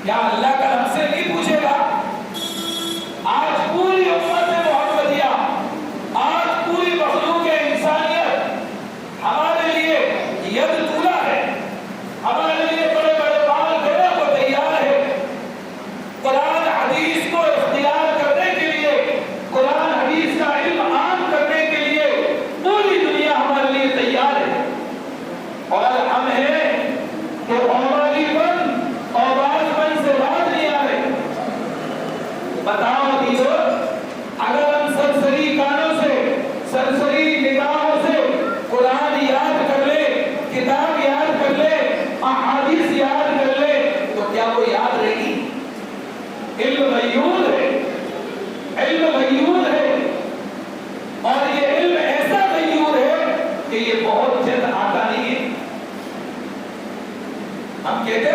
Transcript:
کیا اللہ کل ہم سے نہیں پوچھے گا؟ آج پوری امت محمدیہ، آج پوری مخلوق انسانیت ہمارے لیے ید طولہ ہے، ہمارے لیے بڑے بڑے بال دینے کو تیار ہے۔ قرآن حدیث کو اختیار کرنے کے لیے، قرآن حدیث کا علم عام کرنے کے لیے پوری دنیا ہمارے لیے تیار ہے، اور ہم ہیں کہ اوبالی بن اوباز بن سے بات نہیں آ رہے۔ بتاؤ عزیزو، اگر ہم سرسری کانوں سے، سرسری نگاہوں سے قرآن یاد کر لے، کتاب یاد کر لے، احادیث یاد کر لے، تو کیا وہ یاد رہے گی؟ علم غیور ہے، علم غیور ہے، اور یہ علم ایسا غیور ہے کہ یہ بہت جلد آتا نہیں ہے۔ ہم کہتے